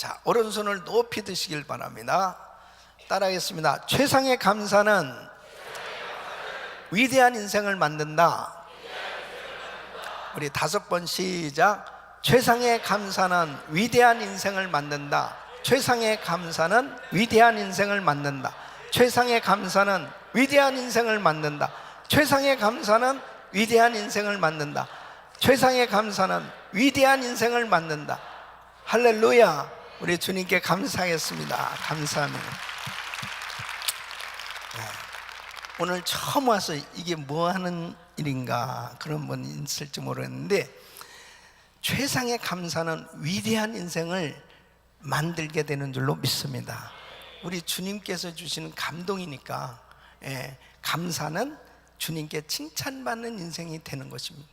자, 오른손을 높이 드시길 바랍니다. 따라하겠습니다. 최상의 감사는 위대한 인생을 만든다. 우리 5번 시작. 최상의 감사는 위대한 인생을 만든다. 최상의 감사는 위대한 인생을 만든다. 최상의 감사는 위대한 인생을 만든다. 최상의 감사는 위대한 인생을 만든다. 최상의 감사는 위대한 인생을 만든다. 할렐루야. 우리 주님께 감사하겠습니다. 감사합니다. 오늘 처음 와서 이게 뭐 하는 일인가 그런 분이 있을지 모르겠는데, 최상의 감사는 위대한 인생을 만들게 되는 줄로 믿습니다. 우리 주님께서 주시는 감동이니까, 감사는 주님께 칭찬받는 인생이 되는 것입니다.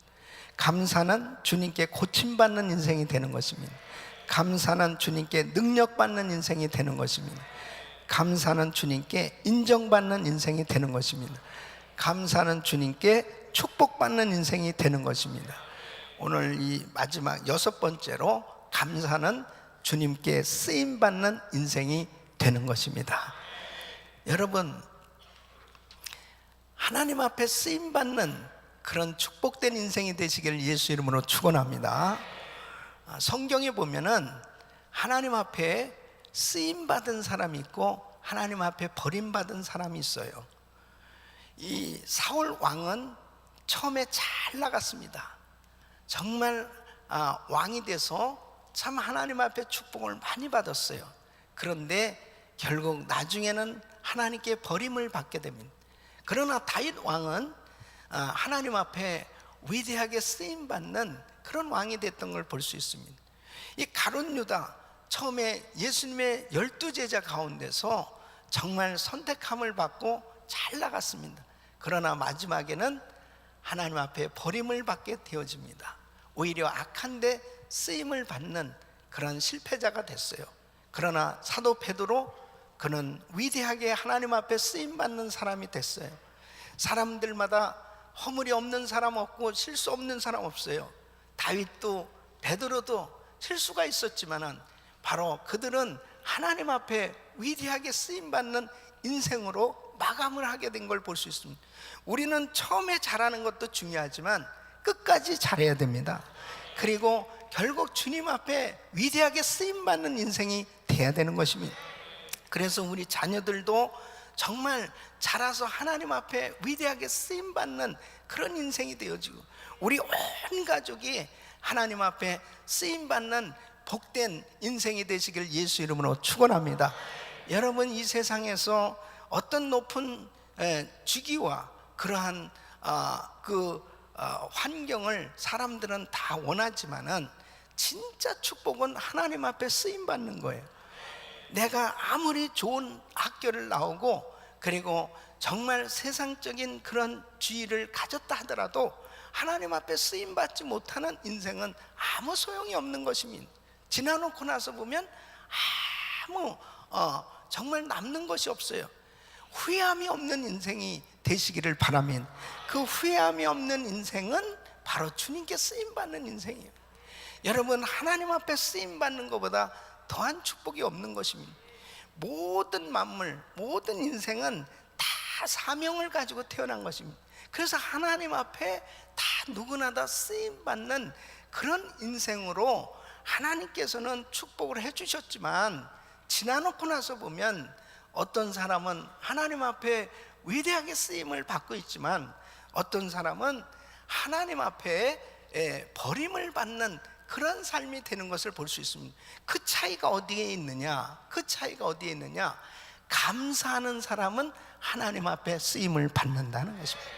감사는 주님께 고침받는 인생이 되는 것입니다. 감사는 주님께 능력받는 인생이 되는 것입니다. 감사는 주님께 인정받는 인생이 되는 것입니다. 감사는 주님께 축복받는 인생이 되는 것입니다. 오늘 이 마지막 6번째로 감사는 주님께 쓰임받는 인생이 되는 것입니다. 여러분, 하나님 앞에 쓰임받는 그런 축복된 인생이 되시기를 예수 이름으로 축원합니다. 성경에 보면은 하나님 앞에 쓰임받은 사람이 있고 하나님 앞에 버림받은 사람이 있어요. 이 사울 왕은 처음에 잘 나갔습니다. 정말 왕이 돼서 참 하나님 앞에 축복을 많이 받았어요. 그런데 결국 나중에는 하나님께 버림을 받게 됩니다. 그러나 다윗 왕은 하나님 앞에 위대하게 쓰임받는 그런 왕이 됐던 걸 볼 수 있습니다. 이 가룟 유다, 처음에 예수님의 12제자 가운데서 정말 선택함을 받고 잘 나갔습니다. 그러나 마지막에는 하나님 앞에 버림을 받게 되어집니다. 오히려 악한데 쓰임을 받는 그런 실패자가 됐어요. 그러나 사도 베드로, 그는 위대하게 하나님 앞에 쓰임받는 사람이 됐어요. 사람들마다 허물이 없는 사람 없고 실수 없는 사람 없어요. 다윗도 베드로도 실수가 있었지만은 바로 그들은 하나님 앞에 위대하게 쓰임받는 인생으로 마감을 하게 된 걸 볼 수 있습니다. 우리는 처음에 잘하는 것도 중요하지만 끝까지 잘해야 됩니다. 그리고 결국 주님 앞에 위대하게 쓰임받는 인생이 돼야 되는 것입니다. 그래서 우리 자녀들도 정말 자라서 하나님 앞에 위대하게 쓰임받는 그런 인생이 되어지고, 우리 온 가족이 하나님 앞에 쓰임받는 복된 인생이 되시길 예수 이름으로 축원합니다. 여러분, 이 세상에서 어떤 높은 직위와 그러한 환경을 사람들은 다 원하지만은 진짜 축복은 하나님 앞에 쓰임받는 거예요. 내가 아무리 좋은 학교를 나오고 그리고 정말 세상적인 그런 지위를 가졌다 하더라도 하나님 앞에 쓰임받지 못하는 인생은 아무 소용이 없는 것입니다. 지나놓고 나서 보면 아무 정말 남는 것이 없어요. 후회함이 없는 인생이 되시기를 바랍니다. 그 후회함이 없는 인생은 바로 주님께 쓰임받는 인생이에요. 여러분, 하나님 앞에 쓰임받는 것보다 더한 축복이 없는 것입니다. 모든 만물, 모든 인생은 다 사명을 가지고 태어난 것입니다. 그래서 하나님 앞에 다 누구나 다 쓰임받는 그런 인생으로 하나님께서는 축복을 해주셨지만, 지나놓고 나서 보면 어떤 사람은 하나님 앞에 위대하게 쓰임을 받고 있지만 어떤 사람은 하나님 앞에 버림을 받는 그런 삶이 되는 것을 볼 수 있습니다. 그 차이가 어디에 있느냐? 그 차이가 어디에 있느냐? 감사하는 사람은 하나님 앞에 쓰임을 받는다는 것입니다.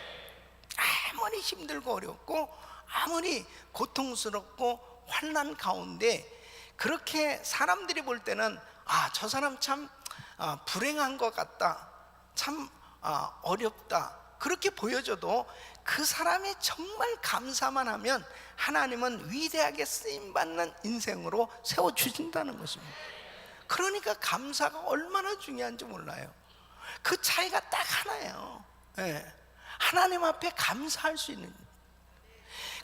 아무리 힘들고 어렵고 아무리 고통스럽고 환난 가운데 그렇게 사람들이 볼 때는 저 사람 참 불행한 것 같다, 참 어렵다, 그렇게 보여줘도 그 사람이 정말 감사만 하면 하나님은 위대하게 쓰임받는 인생으로 세워주신다는 것입니다. 그러니까 감사가 얼마나 중요한지 몰라요. 그 차이가 딱 하나예요. 하나님 앞에 감사할 수 있는.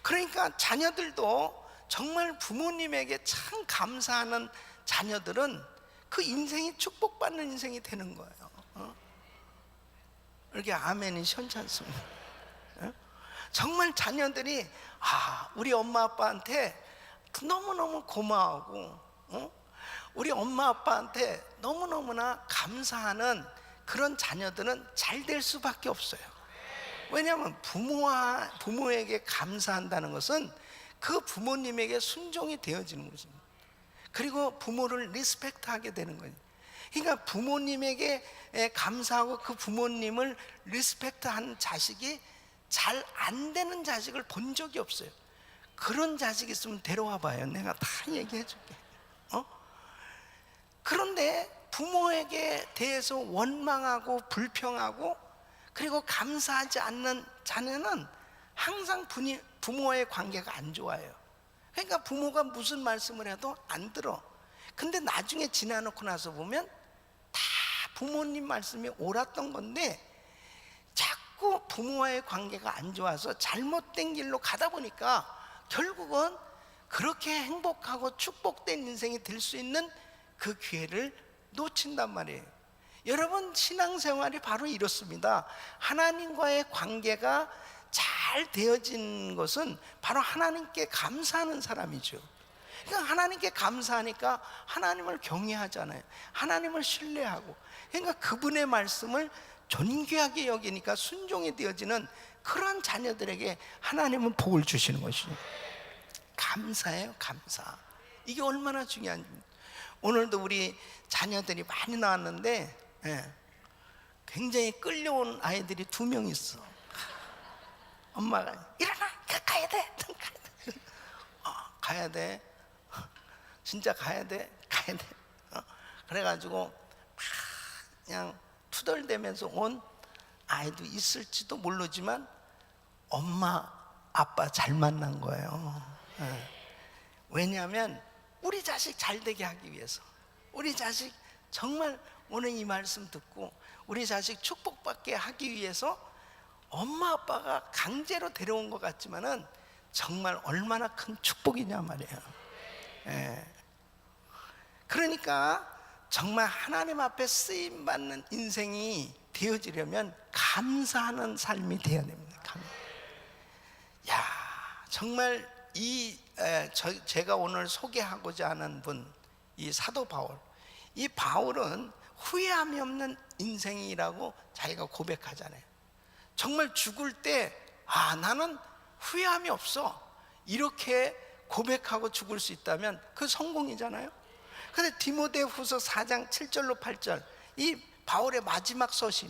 그러니까 자녀들도 정말 부모님에게 참 감사하는 자녀들은 그 인생이 축복받는 인생이 되는 거예요. 이렇게 아멘이 시원치 않습니다. 정말 자녀들이 우리 엄마 아빠한테 너무너무 고마워하고 우리 엄마 아빠한테 너무너무나 감사하는 그런 자녀들은 잘 될 수밖에 없어요. 왜냐하면 부모에게 감사한다는 것은 그 부모님에게 순종이 되어지는 것입니다. 그리고 부모를 리스펙트하게 되는 거예요. 그러니까 부모님에게 감사하고 그 부모님을 리스펙트한 자식이 잘 안 되는 자식을 본 적이 없어요. 그런 자식 있으면 데려와 봐요. 내가 다 얘기해 줄게. 그런데 부모에게 대해서 원망하고 불평하고 그리고 감사하지 않는 자녀는 항상 부모와의 관계가 안 좋아요. 그러니까 부모가 무슨 말씀을 해도 안 들어. 근데 나중에 지나놓고 나서 보면 다 부모님 말씀이 옳았던 건데 자꾸 부모와의 관계가 안 좋아서 잘못된 길로 가다 보니까 결국은 그렇게 행복하고 축복된 인생이 될 수 있는 그 기회를 놓친단 말이에요. 여러분, 신앙생활이 바로 이렇습니다. 하나님과의 관계가 잘 되어진 것은 바로 하나님께 감사하는 사람이죠. 그러니까 하나님께 감사하니까 하나님을 경외하잖아요. 하나님을 신뢰하고, 그러니까 그분의 말씀을 존귀하게 여기니까 순종이 되어지는 그런 자녀들에게 하나님은 복을 주시는 것이죠. 감사해요, 감사. 이게 얼마나 중요한지. 오늘도 우리 자녀들이 많이 나왔는데 굉장히 끌려온 아이들이 2명 있어. 엄마가 일어나, 가야 돼, 가야 돼, 진짜 가야 돼. 그래가지고 그냥 투덜대면서 온 아이도 있을지도 모르지만 엄마 아빠 잘 만난 거예요. 왜냐하면 우리 자식 잘 되게 하기 위해서, 우리 자식 정말 오늘 이 말씀 듣고 우리 자식 축복받게 하기 위해서 엄마 아빠가 강제로 데려온 것 같지만은 정말 얼마나 큰 축복이냐 말이에요. 그러니까 정말 하나님 앞에 쓰임 받는 인생이 되어지려면 감사하는 삶이 되어야 됩니다. 야, 정말 제가 오늘 소개하고자 하는 분, 이 사도 바울. 이 바울은 후회함이 없는 인생이라고 자기가 고백하잖아요. 정말 죽을 때 나는 후회함이 없어, 이렇게 고백하고 죽을 수 있다면 그 성공이잖아요. 근데 디모데후서 4장 7절로 8절, 이 바울의 마지막 서신,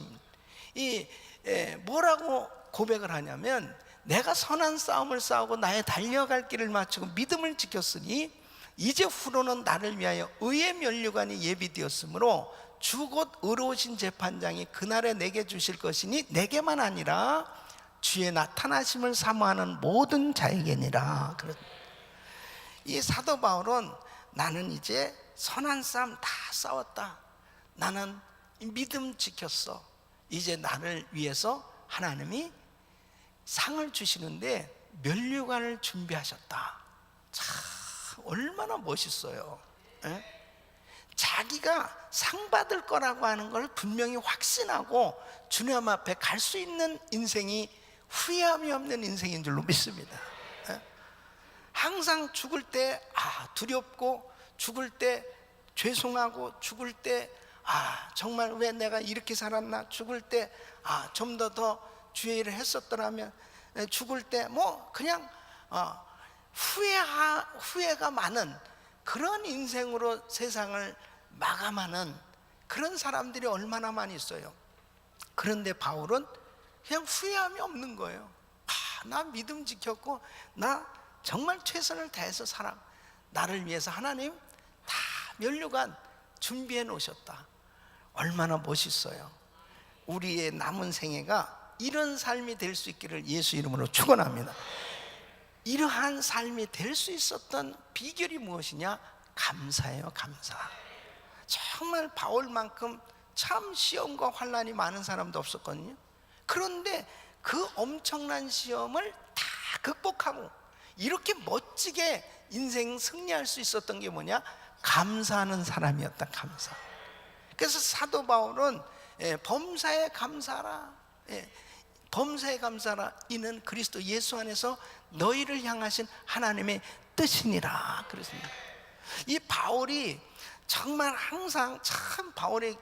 뭐라고 고백을 하냐면, 내가 선한 싸움을 싸우고 나의 달려갈 길을 마치고 믿음을 지켰으니 이제 후로는 나를 위하여 의의 면류관이 예비되었으므로 주 곧 의로우신 재판장이 그날에 내게 주실 것이니 내게만 아니라 주의 나타나심을 사모하는 모든 자에게니라. 이 사도 바울은 나는 이제 선한 싸움 다 싸웠다, 나는 믿음 지켰어, 이제 나를 위해서 하나님이 상을 주시는데 면류관을 준비하셨다. 참 얼마나 멋있어요. 자기가 상 받을 거라고 하는 걸 분명히 확신하고 주님 앞에 갈 수 있는 인생이 후회함이 없는 인생인 줄로 믿습니다. 항상 죽을 때 두렵고, 죽을 때 죄송하고, 죽을 때 정말 왜 내가 이렇게 살았나, 죽을 때 좀 더 주의 일을 했었더라면, 죽을 때 뭐 그냥 후회가 많은 그런 인생으로 세상을 마감하는 그런 사람들이 얼마나 많이 있어요. 그런데 바울은 그냥 후회함이 없는 거예요. 나 믿음 지켰고, 나 정말 최선을 다해서 살아, 나를 위해서 하나님 다 면류관 준비해 놓으셨다. 얼마나 멋있어요. 우리의 남은 생애가 이런 삶이 될 수 있기를 예수 이름으로 축원합니다. 이러한 삶이 될 수 있었던 비결이 무엇이냐? 감사예요, 감사. 정말 바울만큼 참 시험과 환난이 많은 사람도 없었거든요. 그런데 그 엄청난 시험을 다 극복하고 이렇게 멋지게 인생 승리할 수 있었던 게 뭐냐? 감사하는 사람이었다. 감사. 그래서 사도 바울은 범사에 감사하라, 범사에 감사하라, 이는 그리스도 예수 안에서 너희를 향하신 하나님의 뜻이니라 그랬습니다. 이 바울이 정말 항상 참 바울의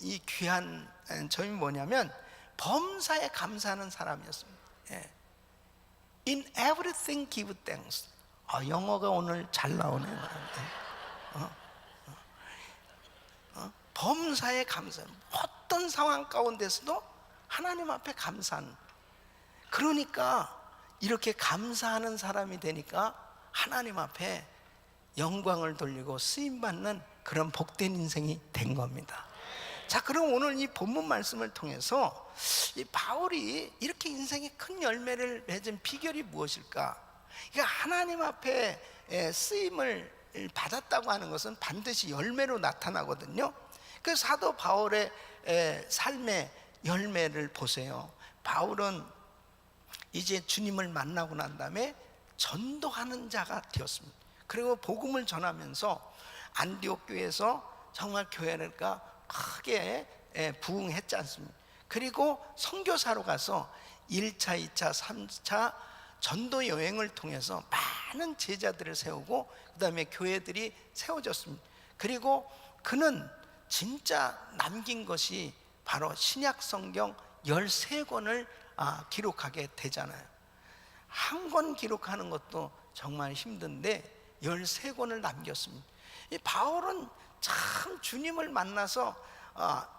이 귀한 점이 뭐냐면 범사에 감사하는 사람이었습니다. In everything give thanks. 영어가 오늘 잘 나오네요. 범사에 감사. 어떤 상황 가운데서도 하나님 앞에 감사하는. 그러니까 이렇게 감사하는 사람이 되니까 하나님 앞에 영광을 돌리고 쓰임받는 그런 복된 인생이 된 겁니다. 자, 그럼 오늘 이 본문 말씀을 통해서 이 바울이 이렇게 인생의 큰 열매를 맺은 비결이 무엇일까? 그러니까 하나님 앞에 쓰임을 받았다고 하는 것은 반드시 열매로 나타나거든요. 그 사도 바울의 삶의 열매를 보세요. 바울은 이제 주님을 만나고 난 다음에 전도하는 자가 되었습니다. 그리고 복음을 전하면서 안디옥 교회에서 정말 교회가 크게 부흥했지 않습니까? 그리고 선교사로 가서 1차, 2차, 3차 전도 여행을 통해서 많은 제자들을 세우고 그 다음에 교회들이 세워졌습니다. 그리고 그는 진짜 남긴 것이 바로 신약 성경 13권을 기록하게 되잖아요. 한 권 기록하는 것도 정말 힘든데 13권을 남겼습니다. 이 바울은 참 주님을 만나서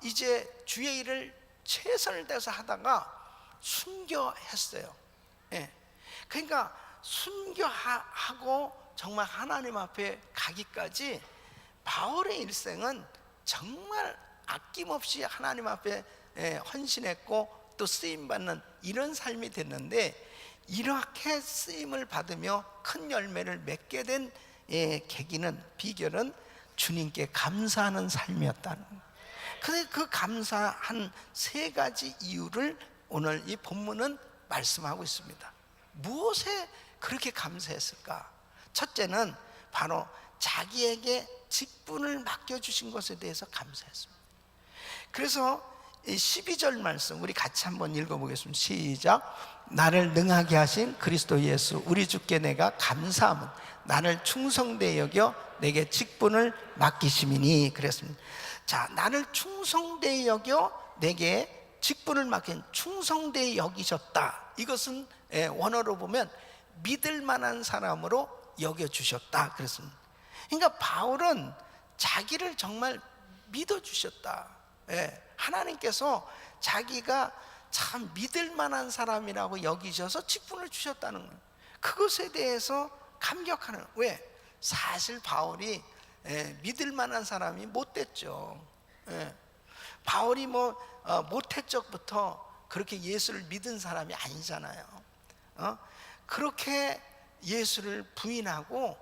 이제 주의 일을 최선을 다해서 하다가 순교했어요. 그러니까 순교하고 정말 하나님 앞에 가기까지 바울의 일생은 정말 아낌없이 하나님 앞에 헌신했고 또 쓰임받는 이런 삶이 됐는데, 이렇게 쓰임을 받으며 큰 열매를 맺게 된 계기는, 비결은 주님께 감사하는 삶이었다는 거예요. 그래서 그 감사한 3가지 이유를 오늘 이 본문은 말씀하고 있습니다. 무엇에 그렇게 감사했을까? 첫째는 바로 자기에게 직분을 맡겨주신 것에 대해서 감사했습니다. 그래서 12절 말씀 우리 같이 한번 읽어보겠습니다. 시작. 나를 능하게 하신 그리스도 예수 우리 주께 내가 감사함은 나를 충성되이 여겨 내게 직분을 맡기심이니 그랬습니다. 자, 나를 충성되이 여겨 내게 직분을 맡긴, 충성되이 여기셨다. 이것은 원어로 보면 믿을 만한 사람으로 여겨주셨다 그랬습니다. 그러니까 바울은 자기를 정말 믿어주셨다. 하나님께서 자기가 참 믿을 만한 사람이라고 여기셔서 직분을 주셨다는 거예요. 그것에 대해서 감격하는. 왜? 사실 바울이 믿을 만한 사람이 못 됐죠. 바울이 못할 적부터 그렇게 예수를 믿은 사람이 아니잖아요. 그렇게 예수를 부인하고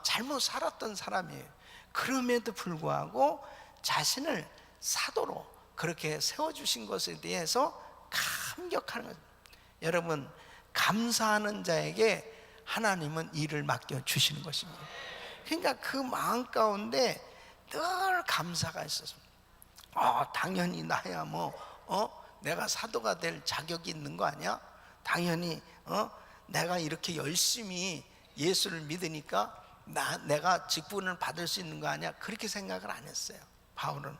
잘못 살았던 사람이에요. 그럼에도 불구하고 자신을 사도로 그렇게 세워주신 것에 대해서 감격하는 거죠. 여러분, 감사하는 자에게 하나님은 일을 맡겨주시는 것입니다. 그러니까 그 마음 가운데 늘 감사가 있었습니다. 당연히 나야 내가 사도가 될 자격이 있는 거 아니야? 당연히 내가 이렇게 열심히 예수를 믿으니까 내가 직분을 받을 수 있는 거 아니야? 그렇게 생각을 안 했어요. 바울은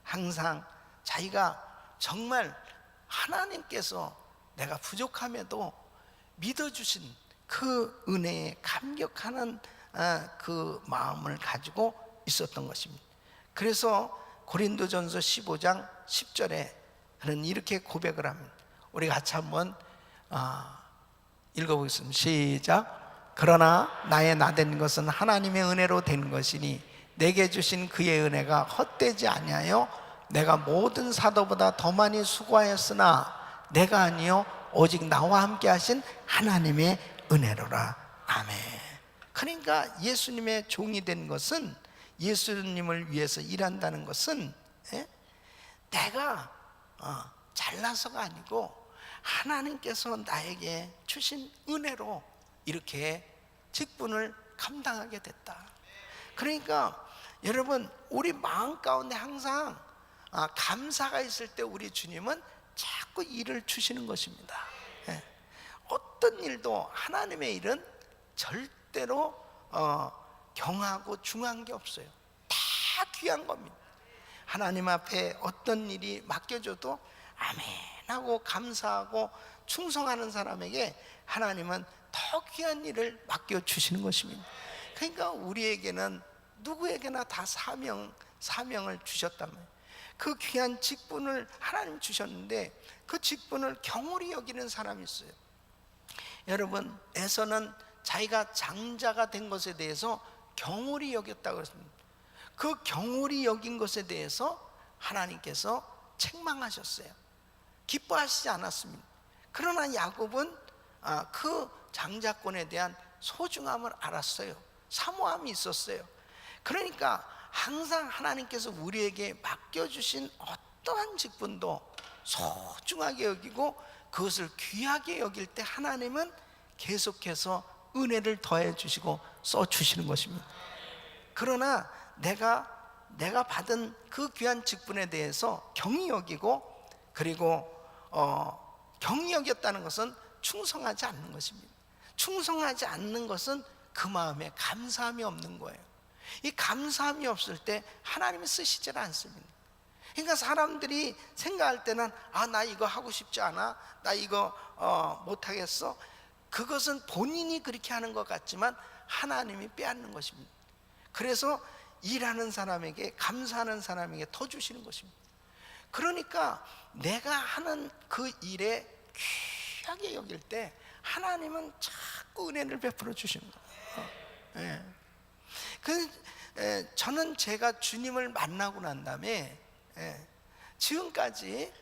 항상 자기가 정말 하나님께서 내가 부족함에도 믿어주신 그 은혜에 감격하는 그 마음을 가지고 있었던 것입니다. 그래서 고린도전서 15장 10절에 그는 이렇게 고백을 합니다. 우리 같이 한번 읽어보겠습니다. 시작. 그러나 나의 나된 것은 하나님의 은혜로 된 것이니 내게 주신 그의 은혜가 헛되지 아니하여 내가 모든 사도보다 더 많이 수고하였으나 내가 아니요 오직 나와 함께 하신 하나님의 은혜로라. 아멘. 그러니까 예수님의 종이 된 것은, 예수님을 위해서 일한다는 것은 내가 잘나서가 아니고 하나님께서 나에게 주신 은혜로 이렇게 직분을 감당하게 됐다. 그러니까 여러분, 우리 마음 가운데 항상 감사가 있을 때 우리 주님은 자꾸 일을 주시는 것입니다. 예. 어떤 일도 하나님의 일은 절대로 경하고 중한 게 없어요. 다 귀한 겁니다. 하나님 앞에 어떤 일이 맡겨줘도 아멘 하고 감사하고 충성하는 사람에게 하나님은 더 귀한 일을 맡겨주시는 것입니다. 그러니까 우리에게는 누구에게나 다 사명을 주셨단 말이에요. 그 귀한 직분을 하나님 주셨는데 그 직분을 경홀히 여기는 사람이 있어요. 여러분, 에서는 자기가 장자가 된 것에 대해서 경홀히 여겼다고 했습니다. 그 경홀히 여긴 것에 대해서 하나님께서 책망하셨어요. 기뻐하시지 않았습니다. 그러나 야곱은 그 장자권에 대한 소중함을 알았어요. 사모함이 있었어요. 그러니까 항상 하나님께서 우리에게 맡겨주신 어떠한 직분도 소중하게 여기고 그것을 귀하게 여길 때 하나님은 계속해서 은혜를 더해 주시고 써 주시는 것입니다. 그러나 내가 받은 그 귀한 직분에 대해서 경히 여기고, 그리고 경히 여겼다는 것은 충성하지 않는 것입니다. 충성하지 않는 것은 그 마음에 감사함이 없는 거예요. 이 감사함이 없을 때 하나님이 쓰시질 않습니다. 그러니까 사람들이 생각할 때는 나 이거 하고 싶지 않아, 나 이거 못하겠어. 그것은 본인이 그렇게 하는 것 같지만 하나님이 빼앗는 것입니다. 그래서 일하는 사람에게, 감사하는 사람에게 더 주시는 것입니다. 그러니까 내가 하는 그 일에 귀하게 여길 때 하나님은 자꾸 은혜를 베풀어 주시는 거예요. 저는 제가 주님을 만나고 난 다음에 지금까지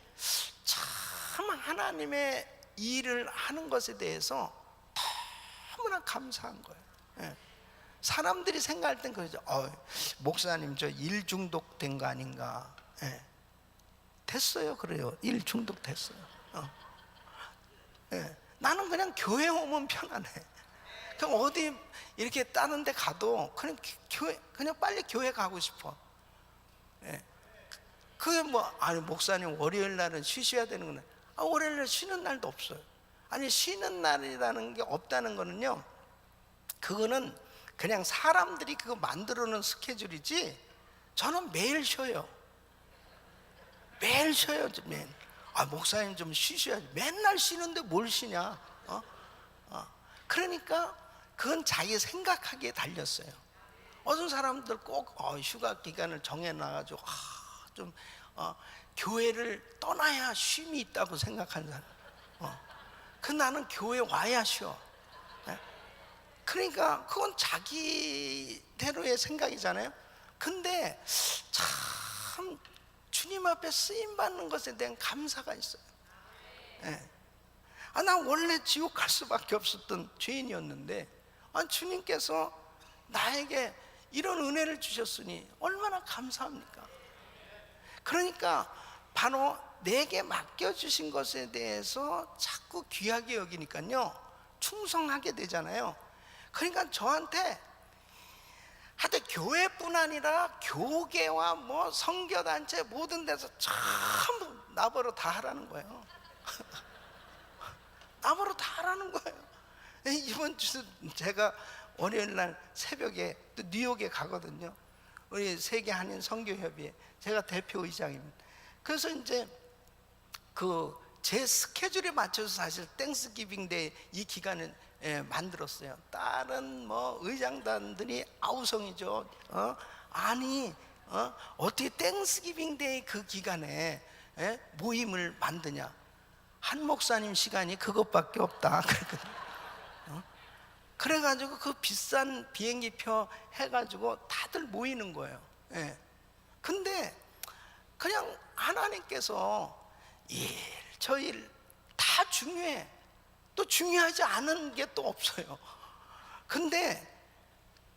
참 하나님의 일을 하는 것에 대해서 너무나 감사한 거예요. 사람들이 생각할 땐 그러죠. 목사님 저 일 중독된 거 아닌가. 됐어요. 그래요. 일 중독 됐어요. 나는 그냥 교회 오면 편안해. 그럼 어디 이렇게 다른 데 가도 그냥 빨리 교회 가고 싶어. 그게 목사님 월요일 날은 쉬셔야 되는구나. 월요일 날 쉬는 날도 없어요. 아니, 쉬는 날이라는 게 없다는 거는요, 그거는 그냥 사람들이 그거 만들어 놓은 스케줄이지 저는 매일 쉬어요. 매일 쉬어요. 매일. 목사님 좀 쉬셔야지. 맨날 쉬는데 뭘 쉬냐. 그러니까 그건 자기 생각하기에 달렸어요. 어떤 사람들 꼭 휴가 기간을 정해놔가지고 좀 교회를 떠나야 쉼이 있다고 생각하는 사람. 나는 교회 와야 쉬어. 그러니까 그건 자기대로의 생각이잖아요. 근데 참 주님 앞에 쓰임 받는 것에 대한 감사가 있어요. 나 원래 지옥 갈 수밖에 없었던 죄인이었는데 주님께서 나에게 이런 은혜를 주셨으니 얼마나 감사합니까? 그러니까 바로 내게 맡겨주신 것에 대해서 자꾸 귀하게 여기니까요, 충성하게 되잖아요. 그러니까 저한테 하여튼 교회뿐 아니라 교계와 선교단체 모든 데서 전부 나보러 다 하라는 거예요. 나보러 다 하라는 거예요. 이번 주 제가 월요일 날 새벽에 또 뉴욕에 가거든요. 우리 세계 한인 선교협의회 제가 대표 의장입니다. 그래서 이제 제 스케줄에 맞춰서 사실 땡스기빙 데이 이 기간을 만들었어요. 다른 의장단들이 아우성이죠. 어떻게 땡스기빙 데이 그 기간에 모임을 만드냐. 한 목사님 시간이 그것밖에 없다. 그래가지고 그 비싼 비행기표 해가지고 다들 모이는 거예요. 근데 그냥 하나님께서 저 일 다 중요해. 또 중요하지 않은 게 또 없어요. 근데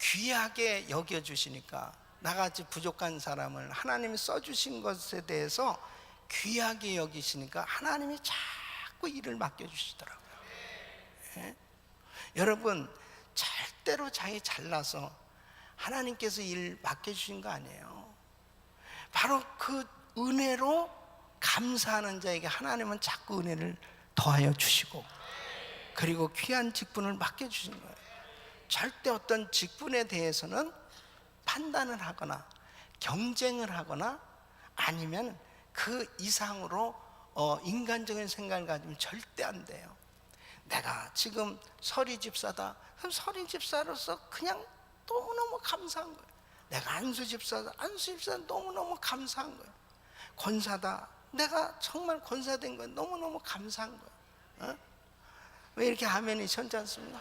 귀하게 여겨주시니까, 나같이 부족한 사람을 하나님이 써주신 것에 대해서 귀하게 여기시니까 하나님이 자꾸 일을 맡겨주시더라고요. 여러분, 절대로 자기 잘나서 하나님께서 일 맡겨주신 거 아니에요. 바로 그 은혜로 감사하는 자에게 하나님은 자꾸 은혜를 더하여 주시고, 그리고 귀한 직분을 맡겨주신 거예요. 절대 어떤 직분에 대해서는 판단을 하거나 경쟁을 하거나 아니면 그 이상으로 인간적인 생각을 가지면 절대 안 돼요. 내가 지금 서리 집사다, 그럼 서리 집사로서 그냥 너무너무 감사한 거예요. 내가 안수 집사다, 안수 집사 너무너무 감사한 거예요. 권사다, 내가 정말 권사된 거예요. 너무너무 감사한 거예요. 왜 이렇게 아멘이 천지 않습니까?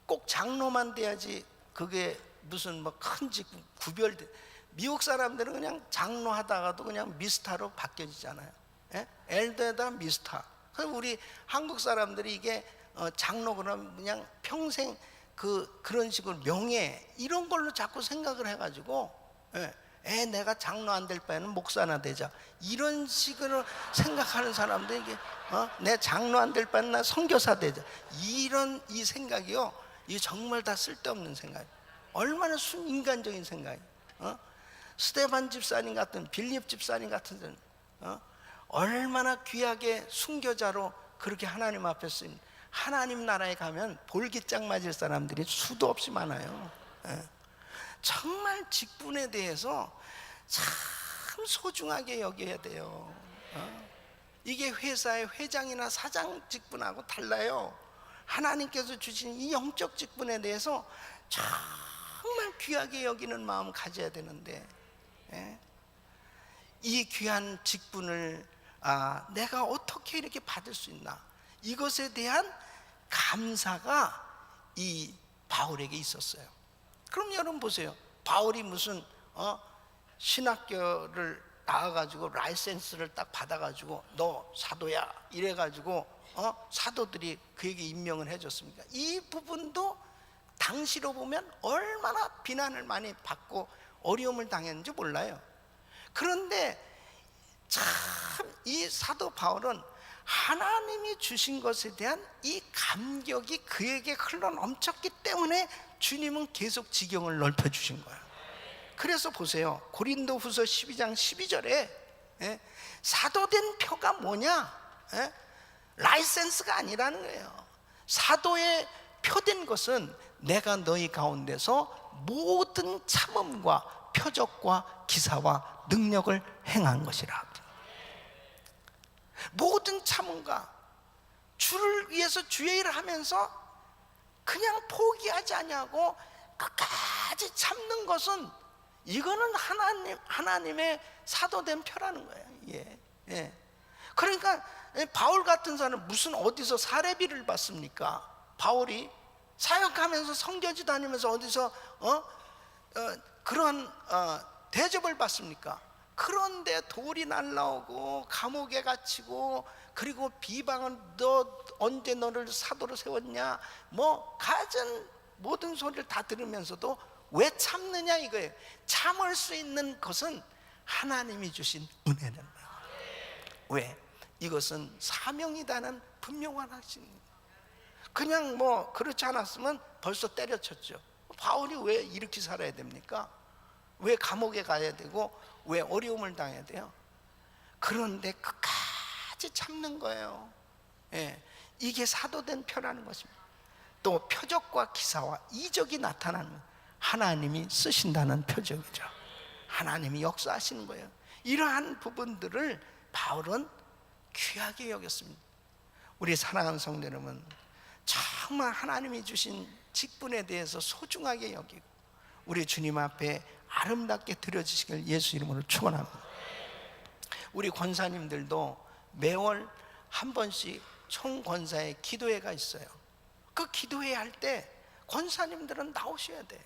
꼭 장로만 돼야지 그게 무슨 뭐 큰 직분 구별돼. 미국 사람들은 그냥 장로 하다가도 그냥 미스터로 바뀌어지잖아요. 엘더에다 미스터. 그래서 우리 한국 사람들이 이게 장로 그러면 그냥 평생 그런 식으로 명예 이런 걸로 자꾸 생각을 해가지고 내가 장로 안 될 바에는 목사나 되자 이런 식으로 생각하는 사람들, 이게 내 장로 안 될 바에는 나 선교사 되자 이런 이 생각이요, 이게 정말 다 쓸데없는 생각이에요. 얼마나 순인간적인 생각이에요. 스테반 집사님 같은, 빌립 집사님 같은 데는 얼마나 귀하게 순교자로 그렇게 하나님 앞에 쓰임. 하나님 나라에 가면 볼기장 맞을 사람들이 수도 없이 많아요. 정말 직분에 대해서 참 소중하게 여겨야 돼요. 이게 회사의 회장이나 사장 직분하고 달라요. 하나님께서 주신 이 영적 직분에 대해서 정말 귀하게 여기는 마음 가져야 되는데, 이 귀한 직분을 내가 어떻게 이렇게 받을 수 있나, 이것에 대한 감사가 이 바울에게 있었어요. 그럼 여러분 보세요. 바울이 무슨 신학교를 나와가지고 라이센스를 딱 받아가지고 너 사도야 이래가지고 사도들이 그에게 임명을 해줬습니까? 이 부분도 당시로 보면 얼마나 비난을 많이 받고 어려움을 당했는지 몰라요. 그런데 참 이 사도 바울은 하나님이 주신 것에 대한 이 감격이 그에게 흘러 넘쳤기 때문에 주님은 계속 지경을 넓혀 주신 거예요. 그래서 보세요, 고린도후서 12장 12절에 사도된 표가 뭐냐? 라이센스가 아니라는 거예요. 사도의 표된 것은 내가 너희 가운데서 모든 참음과 표적과 기사와 능력을 행한 것이라. 모든 참음과 주를 위해서 주의 일을 하면서 그냥 포기하지 아니하고 끝까지 참는 것은, 이거는 하나님의 사도된 표라는 거예요. 그러니까 바울 같은 사람은 무슨 어디서 사례비를 받습니까? 바울이 사역하면서 성교지 다니면서 어디서 그런 대접을 받습니까? 그런데 돌이 날라오고 감옥에 갇히고, 그리고 비방은 너 언제 너를 사도로 세웠냐, 뭐 가진 모든 소리를 다 들으면서도 왜 참느냐 이거예요. 참을 수 있는 것은 하나님이 주신 은혜는 거예요. 왜? 이것은 사명이다는 분명한 확신입니다. 그냥 뭐 그렇지 않았으면 벌써 때려쳤죠. 바울이 왜 이렇게 살아야 됩니까? 왜 감옥에 가야 되고 왜 어려움을 당해야 돼요? 그런데 끝까지 참는 거예요. 이게 사도된 표라는 것입니다. 또 표적과 기사와 이적이 나타나는, 하나님이 쓰신다는 표적이죠. 하나님이 역사하시는 거예요. 이러한 부분들을 바울은 귀하게 여겼습니다. 우리 사랑하는 성도 여러분, 정말 하나님이 주신 직분에 대해서 소중하게 여기고 우리 주님 앞에 아름답게 드려지시길 예수 이름으로 축원합니다. 우리 권사님들도 매월 한 번씩 총권사의 기도회가 있어요. 그 기도회 할 때 권사님들은 나오셔야 돼.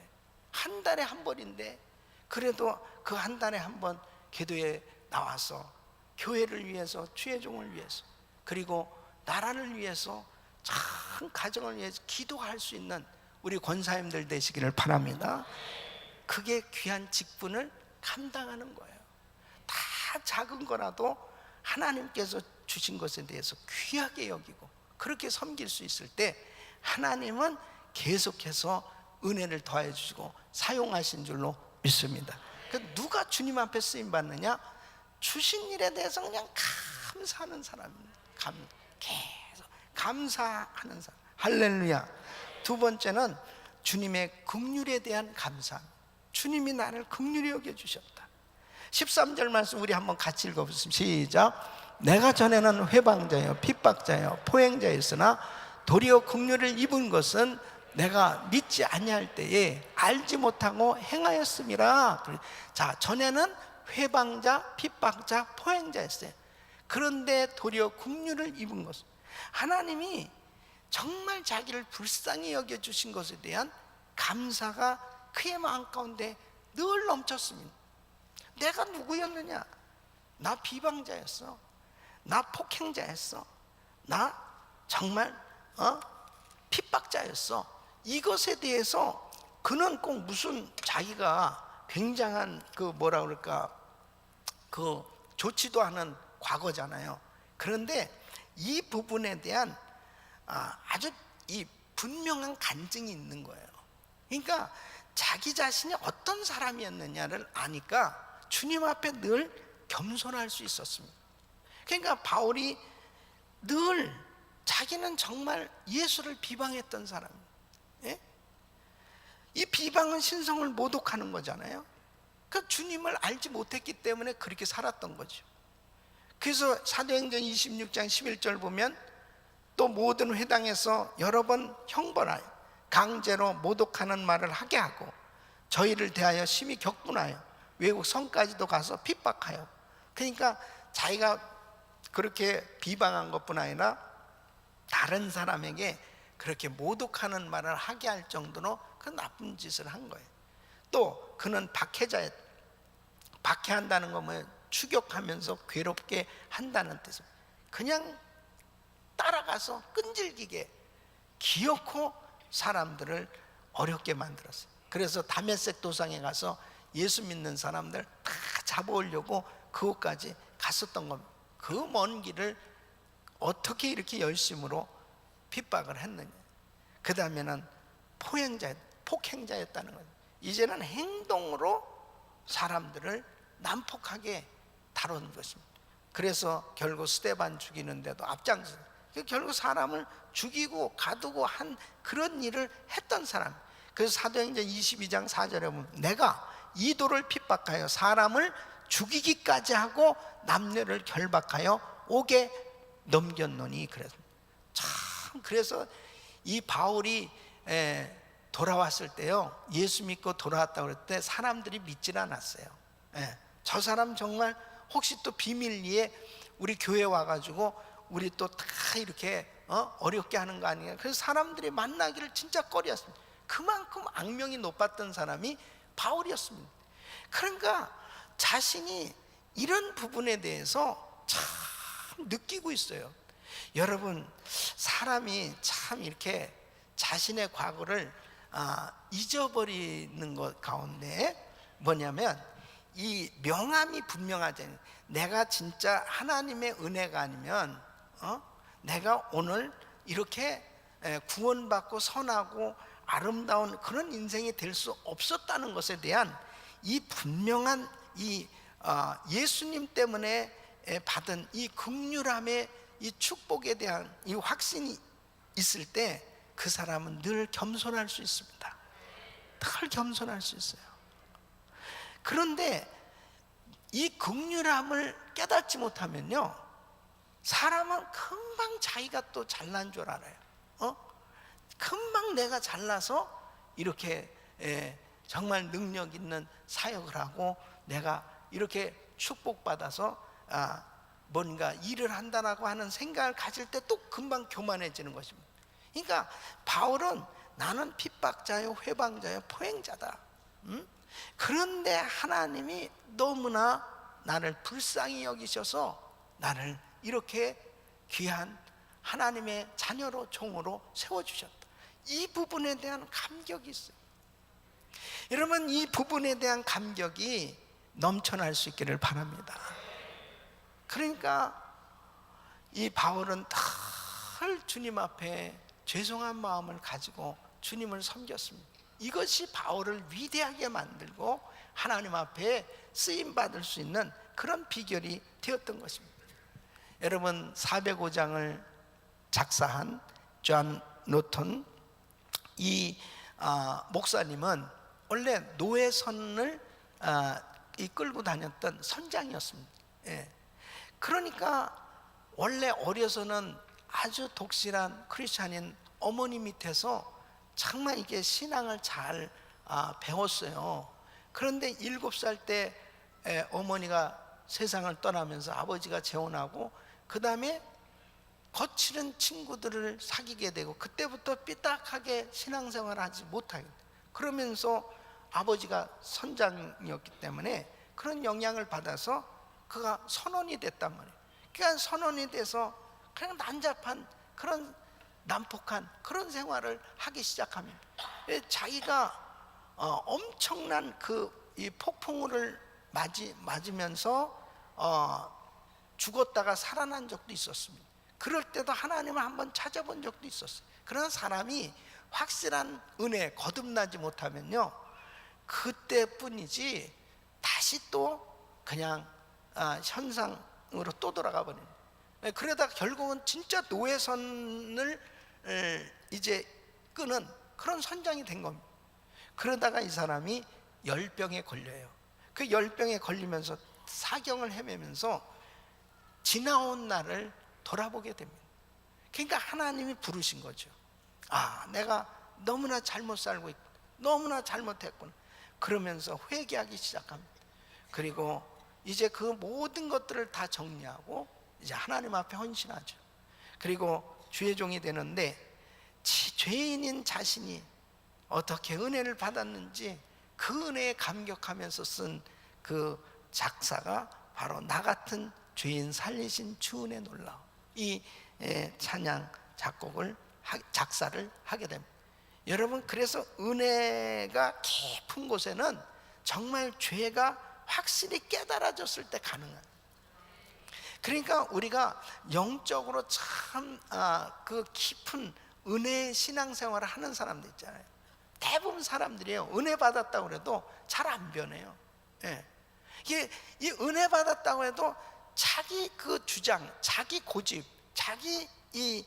한 달에 한 번인데 그래도 그 한 달에 한 번 기도회에 나와서 교회를 위해서, 주의 종을 위해서, 그리고 나라를 위해서, 참 가정을 위해서 기도할 수 있는 우리 권사님들 되시기를 바랍니다. 그게 귀한 직분을 감당하는 거예요. 다 작은 거라도 하나님께서 주신 것에 대해서 귀하게 여기고 그렇게 섬길 수 있을 때 하나님은 계속해서 은혜를 더해 주시고 사용하신 줄로 믿습니다. 누가 주님 앞에 쓰임 받느냐? 주신 일에 대해서 그냥 감사하는 사람입니다. 계속 감사하는 사람. 할렐루야. 두 번째는 주님의 긍휼에 대한 감사. 주님이 나를 긍휼히 여겨 주셨다. 13절 말씀 우리 한번 같이 읽어보겠습니다. 시작. 내가 전에는 회방자요 핍박자요 포행자였으나 도리어 긍휼을 입은 것은 내가 믿지 아니할 때에 알지 못하고 행하였음이라. 자, 전에는 회방자, 핍박자, 포행자였어요. 그런데 도리어 긍휼을 입은 것은, 하나님이 정말 자기를 불쌍히 여겨주신 것에 대한 감사가 그의 마음 가운데 늘 넘쳤습니다. 내가 누구였느냐? 나 비방자였어. 나 폭행자였어. 나 정말 핍박자였어. 이것에 대해서 그는 꼭 무슨 자기가 굉장한 뭐라 그럴까, 좋지도 않은 과거잖아요. 그런데 이 부분에 대한 아주 이 분명한 간증이 있는 거예요. 그러니까 자기 자신이 어떤 사람이었느냐를 아니까 주님 앞에 늘 겸손할 수 있었습니다. 그러니까 바울이 늘 자기는 정말 예수를 비방했던 사람입니다. 예? 이 비방은 신성을 모독하는 거잖아요. 그러니까 주님을 알지 못했기 때문에 그렇게 살았던 거죠. 그래서 사도행전 26장 11절 보면 또 모든 회당에서 여러 번 형벌하여 강제로 모독하는 말을 하게 하고 저희를 대하여 심히 격분하여 외국 성까지도 가서 핍박하여. 그러니까 자기가 그렇게 비방한 것뿐 아니라 다른 사람에게 그렇게 모독하는 말을 하게 할 정도로 그 나쁜 짓을 한 거예요. 또 그는 박해자였다. 박해한다는 건 추격하면서 괴롭게 한다는 뜻입니다. 그냥 따라가서 끈질기게 기어코 사람들을 어렵게 만들었어요. 그래서 다메섹 도상에 가서 예수 믿는 사람들 다 잡아오려고 그곳까지 갔었던 겁니다. 그 먼 길을 어떻게 이렇게 열심으로 핍박을 했느냐. 그 다음에는 폭행자였다는 거예요. 이제는 행동으로 사람들을 난폭하게 다루는 것입니다. 그래서 결국 스데반 죽이는데도 앞장서 결국 사람을 죽이고 가두고 한 그런 일을 했던 사람. 그래서 사도행전 22장 4절에 보면 내가 이도를 핍박하여 사람을 죽이기까지 하고 남녀를 결박하여 옥에 넘겼노니. 그래서 이 바울이 돌아왔을 때요, 예수 믿고 돌아왔다고 그럴 때 사람들이 믿질 않았어요. 저 사람 정말 혹시 또 비밀리에 우리 교회 와가지고 우리 또 다 이렇게 어렵게 하는 거 아니냐. 그래서 사람들이 만나기를 진짜 꺼려했습니다. 그만큼 악명이 높았던 사람이 바울이었습니다. 그러니까 자신이 이런 부분에 대해서 참 느끼고 있어요. 여러분, 사람이 참 이렇게 자신의 과거를 잊어버리는 것 가운데 뭐냐면 이 명함이 분명하지. 내가 진짜 하나님의 은혜가 아니면 내가 오늘 이렇게 구원받고 선하고 아름다운 그런 인생이 될 수 없었다는 것에 대한 이 분명한 이 예수님 때문에 받은 이 긍휼함의 이 축복에 대한 이 확신이 있을 때 그 사람은 늘 겸손할 수 있습니다. 늘 겸손할 수 있어요. 그런데 이 긍휼함을 깨닫지 못하면요, 사람은 금방 자기가 또 잘난 줄 알아요. 금방 내가 잘나서 이렇게 정말 능력 있는 사역을 하고 내가 이렇게 축복받아서 뭔가 일을 한다라고 하는 생각을 가질 때 또 금방 교만해지는 것입니다. 그러니까 바울은 나는 핍박자요 회방자요 포행자다. 그런데 하나님이 너무나 나를 불쌍히 여기셔서 나를 이렇게 귀한 하나님의 자녀로 종으로 세워주셨다. 이 부분에 대한 감격이 있어요. 여러분, 이 부분에 대한 감격이 넘쳐날 수 있기를 바랍니다. 그러니까 이 바울은 다 늘 주님 앞에 죄송한 마음을 가지고 주님을 섬겼습니다. 이것이 바울을 위대하게 만들고 하나님 앞에 쓰임받을 수 있는 그런 비결이 되었던 것입니다. 여러분, 405장을 작사한 존 노턴 이 목사님은 원래 노예선을 이끌고 다녔던 선장이었습니다. 그러니까 원래 어려서는 아주 독실한 크리스찬인 어머니 밑에서 정말 이게 신앙을 잘 배웠어요. 그런데 7살 때 어머니가 세상을 떠나면서 아버지가 재혼하고 그 다음에 거칠은 친구들을 사귀게 되고 그때부터 삐딱하게 신앙생활을 하지 못하게 돼요. 그러면서 아버지가 선장이었기 때문에 그런 영향을 받아서 그가 선원이 됐단 말이에요. 그러니까 선원이 돼서 그냥 난잡한 그런 난폭한 그런 생활을 하기 시작합니다. 자기가 엄청난 이 폭풍우를 맞으면서 죽었다가 살아난 적도 있었습니다. 그럴 때도 하나님을 한번 찾아본 적도 있었어요. 그런 사람이 확실한 은혜 거듭나지 못하면요, 그때뿐이지 다시 또 그냥 현상으로 또 돌아가 버립니다. 그러다가 결국은 진짜 노예선을 이제 끄는 그런 선장이 된 겁니다. 그러다가 이 사람이 열병에 걸려요. 그 열병에 걸리면서 사경을 헤매면서 지나온 날을 돌아보게 됩니다. 그러니까 하나님이 부르신 거죠. 내가 너무나 잘못 살고 있고 너무나 잘못했구나. 그러면서 회개하기 시작합니다. 그리고 이제 그 모든 것들을 다 정리하고 이제 하나님 앞에 헌신하죠. 그리고 주의 종이 되는데 죄인인 자신이 어떻게 은혜를 받았는지 그 은혜에 감격하면서 쓴 그 작사가 바로 나 같은 죄인 살리신 주 은혜 놀라움, 이 찬양 작사를 하게 됩니다. 여러분, 그래서 은혜가 깊은 곳에는 정말 죄가 확실히 깨달아졌을 때 가능한, 그러니까 우리가 영적으로 참 그 깊은 은혜의 신앙생활을 하는 사람들 있잖아요. 대부분 사람들이요, 은혜 받았다고 해도 잘 안 변해요. 이 은혜 받았다고 해도 자기 그 주장, 자기 고집, 자기 이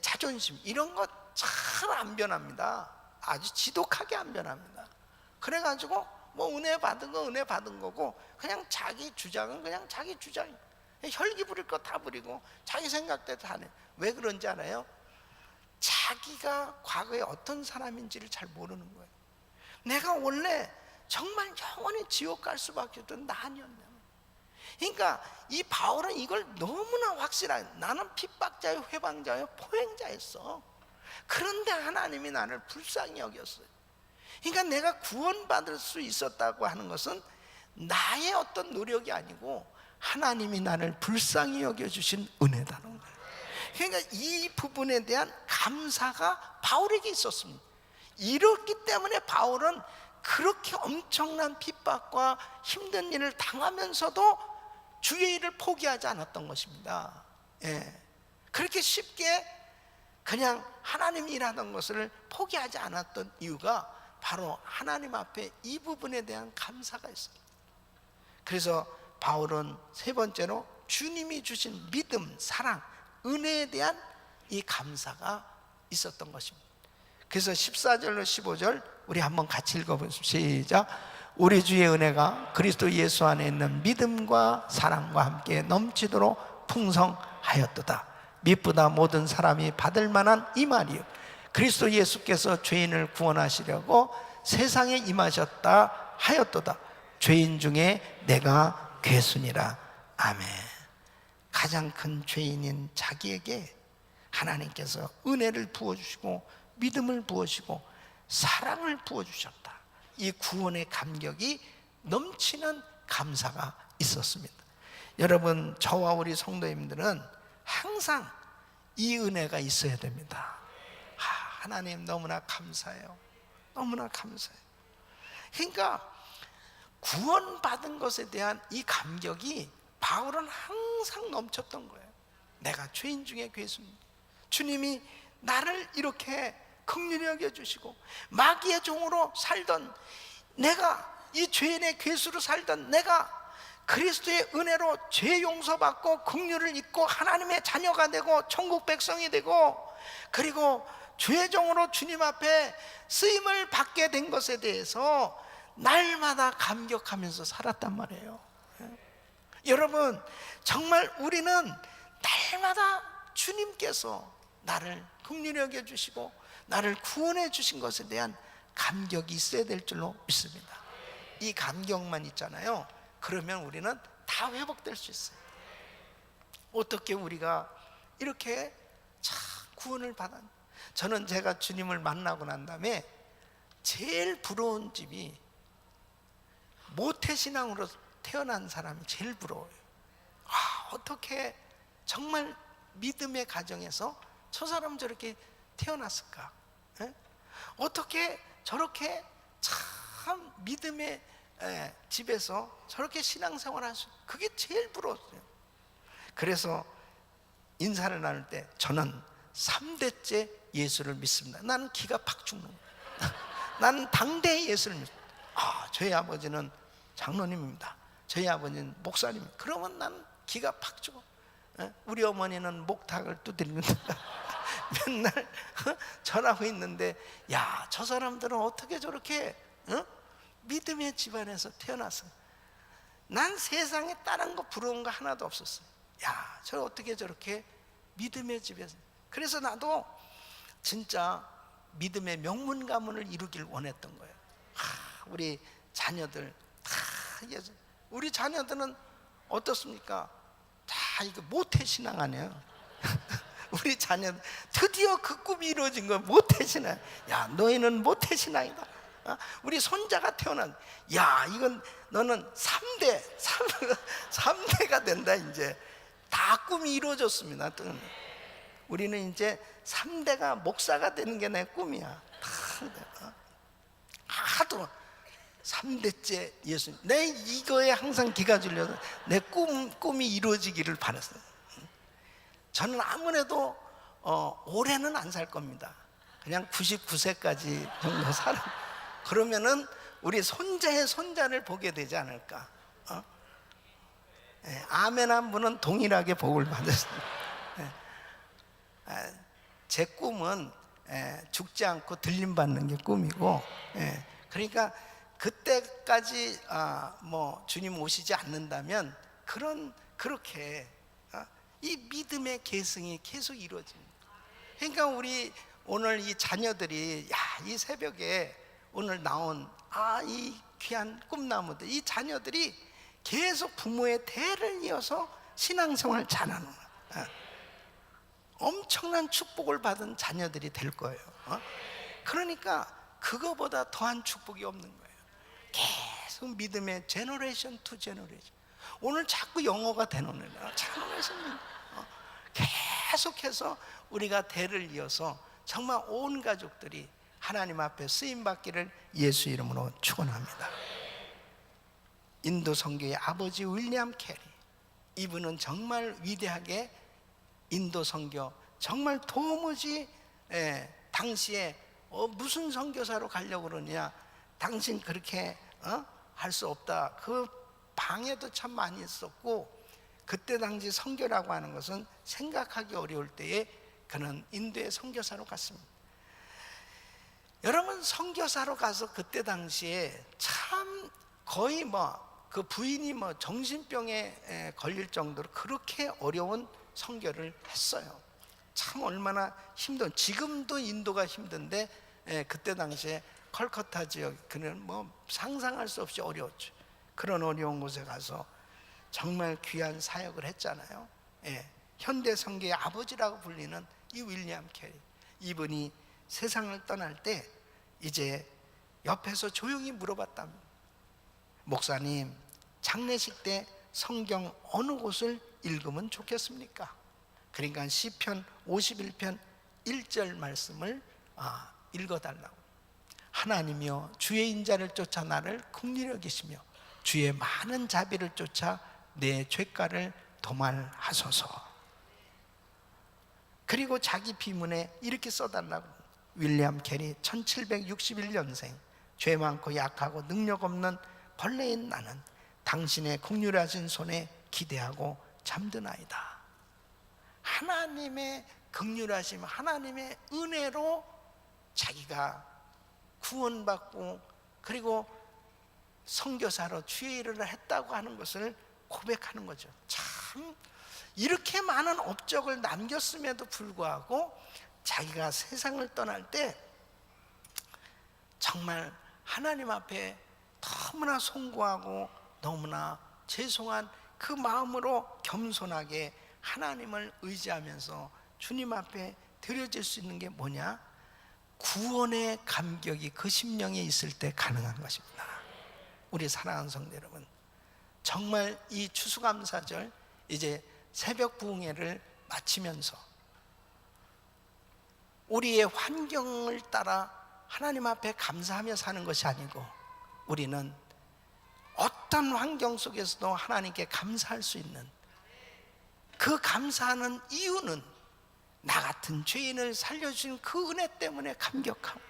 자존심 이런 것 잘 안 변합니다. 아주 지독하게 안 변합니다. 그래가지고 뭐 은혜 받은 거 은혜 받은 거고 그냥 자기 주장은 그냥 자기 주장이, 혈기 부릴 거 다 부리고 자기 생각대로 다 해. 왜 그런지 알아요? 자기가 과거에 어떤 사람인지를 잘 모르는 거예요. 내가 원래 정말 영원히 지옥 갈 수밖에 없던 나 아니었냐. 그러니까 이 바울은 이걸 너무나 확실하게, 나는 핍박자요 회방자요 포행자였어. 그런데 하나님이 나를 불쌍히 여겼어요. 그러니까 내가 구원받을 수 있었다고 하는 것은 나의 어떤 노력이 아니고 하나님이 나를 불쌍히 여겨주신 은혜다는 거예요. 그러니까 이 부분에 대한 감사가 바울에게 있었습니다. 이렇기 때문에 바울은 그렇게 엄청난 핍박과 힘든 일을 당하면서도 주의 일을 포기하지 않았던 것입니다. 그렇게 쉽게 그냥 하나님이 일하던 것을 포기하지 않았던 이유가 바로 하나님 앞에 이 부분에 대한 감사가 있습니다. 그래서 바울은 세 번째로 주님이 주신 믿음, 사랑, 은혜에 대한 이 감사가 있었던 것입니다. 그래서 14절로 15절 우리 한번 같이 읽어보십시오. 시작. 우리 주의 은혜가 그리스도 예수 안에 있는 믿음과 사랑과 함께 넘치도록 풍성하였도다. 미쁘다 모든 사람이 받을 만한 이 말이요, 그리스도 예수께서 죄인을 구원하시려고 세상에 임하셨다 하였도다. 죄인 중에 내가 괴순이라. 아멘. 가장 큰 죄인인 자기에게 하나님께서 은혜를 부어주시고 믿음을 부어주시고 사랑을 부어주셨다. 이 구원의 감격이 넘치는 감사가 있었습니다. 여러분, 저와 우리 성도님들은 항상 이 은혜가 있어야 됩니다. 하나님 너무나 감사해요. 너무나 감사해요. 그러니까 구원받은 것에 대한 이 감격이 바울은 항상 넘쳤던 거예요. 내가 죄인 중에 괴수입니다. 주님이 나를 이렇게 긍휼히 여겨주시고, 마귀의 종으로 살던 내가, 이 죄인의 괴수로 살던 내가 그리스도의 은혜로 죄 용서받고 긍휼을 입고 하나님의 자녀가 되고 천국 백성이 되고, 그리고 주의 종으로 주님 앞에 쓰임을 받게 된 것에 대해서 날마다 감격하면서 살았단 말이에요. 여러분, 정말 우리는 날마다 주님께서 나를 긍휼히 여겨주시고 나를 구원해 주신 것에 대한 감격이 있어야 될 줄로 믿습니다. 이 감격만 있잖아요, 그러면 우리는 다 회복될 수 있어요. 어떻게 우리가 이렇게 참 구원을 받았. 저는 제가 주님을 만나고 난 다음에 제일 부러운 집이 모태신앙으로 태어난 사람이 제일 부러워요. 어떻게 정말 믿음의 가정에서 저 사람 저렇게 태어났을까? 에? 어떻게 저렇게 참 믿음의 집에서 저렇게 신앙생활 할 수, 그게 제일 부러웠어요. 그래서 인사를 나눌 때 저는 3대째 예수를 믿습니다. 나는 기가 팍 죽는 거예요. 나는 당대의 예수를 믿습니다. 저희 아버지는 장로님입니다. 저희 아버지는 목사님입니다. 그러면 난 기가 팍 죽어. 우리 어머니는 목탁을 두드리는데 맨날 전하고 있는데, 야, 저 사람들은 어떻게 저렇게 믿음의 집안에서 태어났어. 난 세상에 다른 거 부러운 거 하나도 없었어요. 야, 저 어떻게 저렇게 믿음의 집에서. 그래서 나도 진짜 믿음의 명문 가문을 이루길 원했던 거예요. 우리 자녀들 다, 우리 자녀들은 어떻습니까? 다 이거 모태신앙 아니에요. 우리 자녀 드디어 그 꿈이 이루어진 거야. 모태신앙. 야, 너희는 모태신앙이다. 우리 손자가 태어난, 야, 이건 너는 3대가 된다. 이제 다 꿈이 이루어졌습니다. 우리는 이제 3대가 목사가 되는 게 내 꿈이야. 하도 3대째 예수님, 내 이거에 항상 기가 졸려서 내 꿈이 이루어지기를 바랐어요. 저는 아무래도 올해는 안 살 겁니다. 그냥 99세까지 정도 살아. 그러면은 우리 손자의 손자를 보게 되지 않을까. 아멘 한 분은 동일하게 복을 받았습니다. 제 꿈은 죽지 않고 들림받는 게 꿈이고, 그러니까 그때까지 뭐 주님 오시지 않는다면 그렇게 이 믿음의 계승이 계속 이루어집니다. 그러니까 우리 오늘 이 자녀들이, 야, 이 새벽에 오늘 나온 이 귀한 꿈나무들, 이 자녀들이 계속 부모의 대를 이어서 신앙생활 잘하는 거야. 엄청난 축복을 받은 자녀들이 될 거예요. 그러니까 그거보다 더한 축복이 없는 거예요. 계속 믿음의 제너레이션 투 제너레이션. 오늘 자꾸 영어가 되노네. 제너레이션. 계속해서 우리가 대를 이어서 정말 온 가족들이 하나님 앞에 쓰임 받기를 예수 이름으로 축원합니다. 인도 선교의 아버지 윌리엄 캐리, 이분은 정말 위대하게 인도 선교, 정말 도무지 당시에 무슨 선교사로 가려고 그러냐, 당신 그렇게 할 수 없다. 그 방해도 참 많이 있었고, 그때 당시 선교라고 하는 것은 생각하기 어려울 때에 그는 인도의 선교사로 갔습니다. 여러분, 선교사로 가서 그때 당시에 참 거의 그 부인이 정신병에 걸릴 정도로 그렇게 어려운 선교를 했어요. 참 얼마나 힘든, 지금도 인도가 힘든데 그때 당시에 컬커타 지역, 그는 상상할 수 없이 어려웠죠. 그런 어려운 곳에 가서 정말 귀한 사역을 했잖아요. 현대 선교의 아버지라고 불리는 이 윌리엄 캐리, 이분이 세상을 떠날 때 이제 옆에서 조용히 물어봤답니다. 목사님, 장례식 때 성경 어느 곳을 읽으면 좋겠습니까? 그러니까 시편 51편 1절 말씀을 읽어달라고. 하나님이여, 주의 인자를 쫓아 나를 긍휼히 여기시며 주의 많은 자비를 쫓아 내 죄가를 도말하소서. 그리고 자기 비문에 이렇게 써달라고. 윌리엄 캐리 1761년생. 죄 많고 약하고 능력 없는 벌레인 나는 당신의 긍휼하신 손에 기대하고 잠드나이다. 하나님의 긍휼하심, 하나님의 은혜로 자기가 구원받고 그리고 선교사로 주의 일을 했다고 하는 것을 고백하는 거죠. 참 이렇게 많은 업적을 남겼음에도 불구하고 자기가 세상을 떠날 때 정말 하나님 앞에 너무나 송구하고 너무나 죄송한 그 마음으로 겸손하게 하나님을 의지하면서 주님 앞에 드려질 수 있는 게 뭐냐? 구원의 감격이 그 심령에 있을 때 가능한 것입니다. 우리 사랑하는 성도 여러분, 정말 이 추수감사절 이제 새벽 부흥회를 마치면서 우리의 환경을 따라 하나님 앞에 감사하며 사는 것이 아니고 우리는 어떤 환경 속에서도 하나님께 감사할 수 있는, 그 감사하는 이유는 나 같은 죄인을 살려주신 그 은혜 때문에 감격하고,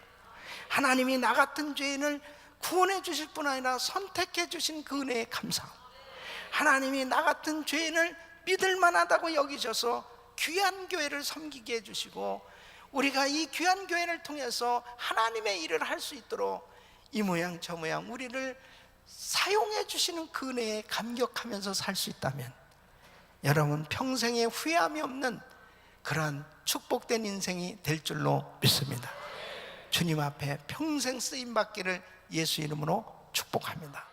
하나님이 나 같은 죄인을 구원해 주실 뿐 아니라 선택해 주신 그 은혜에 감사하고, 하나님이 나 같은 죄인을 믿을 만하다고 여기셔서 귀한 교회를 섬기게 해주시고 우리가 이 귀한 교회를 통해서 하나님의 일을 할 수 있도록 이 모양 저 모양 우리를 사용해 주시는 그 은혜에 감격하면서 살 수 있다면 여러분 평생에 후회함이 없는 그러한 축복된 인생이 될 줄로 믿습니다. 주님 앞에 평생 쓰임받기를 예수 이름으로 축복합니다.